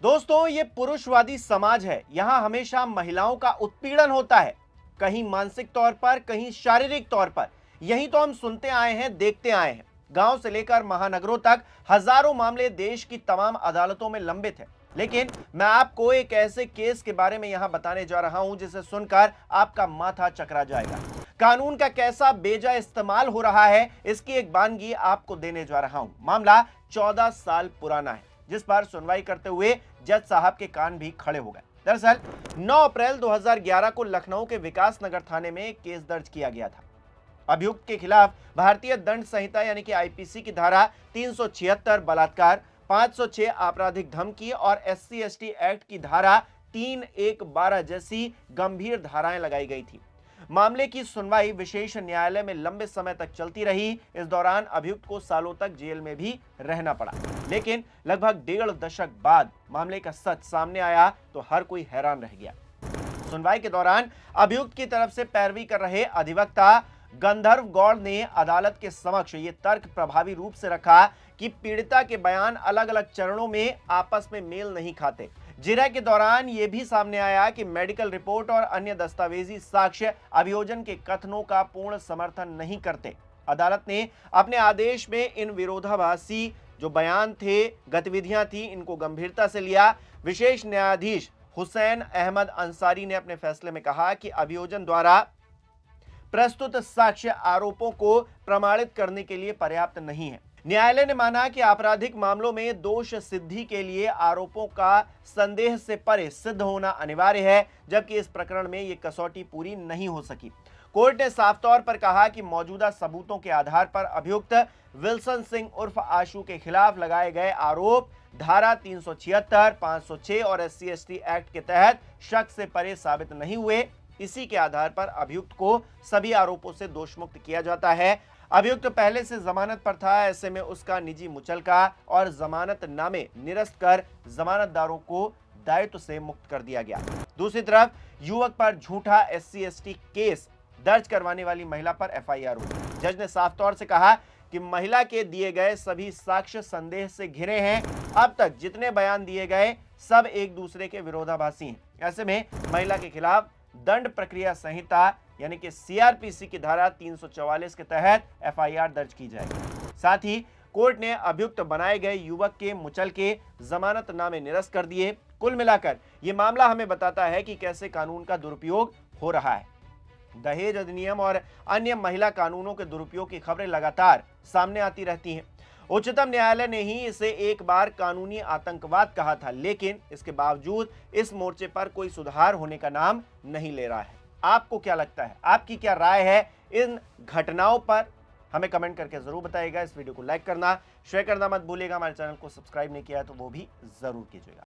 दोस्तों, ये पुरुषवादी समाज है। यहां हमेशा महिलाओं का उत्पीड़न होता है, कहीं मानसिक तौर पर, कहीं शारीरिक तौर पर। यही तो हम सुनते आए हैं, देखते आए हैं। गांव से लेकर महानगरों तक हजारों मामले देश की तमाम अदालतों में लंबित है। लेकिन मैं आपको एक ऐसे केस के बारे में यहां बताने जा रहा हूं जिसे सुनकर आपका माथा चकरा जाएगा। कानून का कैसा बेजा इस्तेमाल हो रहा है, इसकी एक वानगी आपको देने जा रहा हूं। मामला 14 साल पुराना है, जिस पर सुनवाई करते हुए जज साहब के कान भी खड़े हो गए। दरअसल 9 अप्रैल 2011 को लखनऊ के विकास नगर थाने में एक केस दर्ज किया गया था। अभियुक्त के खिलाफ भारतीय दंड संहिता यानी कि आईपीसी की धारा 376 बलात्कार, 506 आपराधिक धमकी और SC/ST एक्ट की धारा 3(1)(12) जैसी गंभीर धाराएं लगाई गई थी। मामले की सुनवाई विशेष न्यायालय में लंबे समय तक चलती रही। इस दौरान अभियुक्त को सालों तक जेल में भी रहना पड़ा। लेकिन लगभग 1.5 दशक बाद मामले का सच सामने आया तो हर कोई हैरान रह गया। सुनवाई के दौरान अभियुक्त की तरफ से पैरवी कर रहे अधिवक्ता गंधर्व गौड़ ने अदालत के समक्ष ये तर्क प्रभावी रूप से रखा कि पीड़िता के बयान अलग अलग चरणों में आपस में मेल नहीं खाते। जिरह के दौरान यह भी सामने आया कि मेडिकल रिपोर्ट और अन्य दस्तावेजी साक्ष्य अभियोजन के कथनों का पूर्ण समर्थन नहीं करते। अदालत ने अपने आदेश में इन विरोधाभासी जो बयान थे, गतिविधियां थी, इनको गंभीरता से लिया। विशेष न्यायाधीश हुसैन अहमद अंसारी ने अपने फैसले में कहा कि अभियोजन द्वारा प्रस्तुत साक्ष्य आरोपों को प्रमाणित करने के लिए पर्याप्त नहीं है। न्यायालय ने माना कि आपराधिक मामलों में दोष सिद्धि के लिए आरोपों का संदेह से परे सिद्ध होना अनिवार्य है, जबकि इस प्रकरण में यह कसौटी पूरी नहीं हो सकी। कोर्ट ने साफ तौर पर कहा कि मौजूदा सबूतों के आधार पर अभियुक्त विल्सन सिंह उर्फ आशु के खिलाफ लगाए गए आरोप धारा 376, 506 और SC/ST एक्ट के तहत शक से परे साबित नहीं हुए। इसी के आधार पर अभियुक्त को सभी आरोपों से दोषमुक्त किया जाता है। अभियुक्त पहले से जमानत पर था, ऐसे में उसका निजी मुचलका और जमानतनामे निरस्त कर जमानतदारों को दायित्व से मुक्त कर दिया गया। दूसरी तरफ युवक पर झूठा SC/ST केस दर्ज करवाने वाली महिला पर FIR हुई। जज ने साफ तौर से कहा कि महिला के दिए गए सभी साक्ष्य संदेह से घिरे हैं। अब तक जितने बयान दिए गए सब एक दूसरे के विरोधाभासी हैं। ऐसे में महिला के खिलाफ दंड प्रक्रिया संहिता यानी कि CRPC की धारा 344 के तहत FIR दर्ज की जाएगी। साथ ही कोर्ट ने अभियुक्त बनाए गए युवक के मुचलके जमानतनामे निरस्त कर दिए। कुल मिलाकर यह मामला हमें बताता है कि कैसे कानून का दुरुपयोग हो रहा है। दहेज अधिनियम और अन्य महिला कानूनों के दुरुपयोग की खबरें लगातार सामने आती रहती हैं। उच्चतम न्यायालय ने ही इसे एक बार कानूनी आतंकवाद कहा था, लेकिन इसके बावजूद इस मोर्चे पर कोई सुधार होने का नाम नहीं ले रहा है। आपको क्या लगता है? आपकी क्या राय है इन घटनाओं पर? हमें कमेंट करके जरूर बताइएगा। इस वीडियो को लाइक करना, शेयर करना मत भूलिएगा। हमारे चैनल को सब्सक्राइब नहीं किया है तो वो भी जरूर कीजिएगा।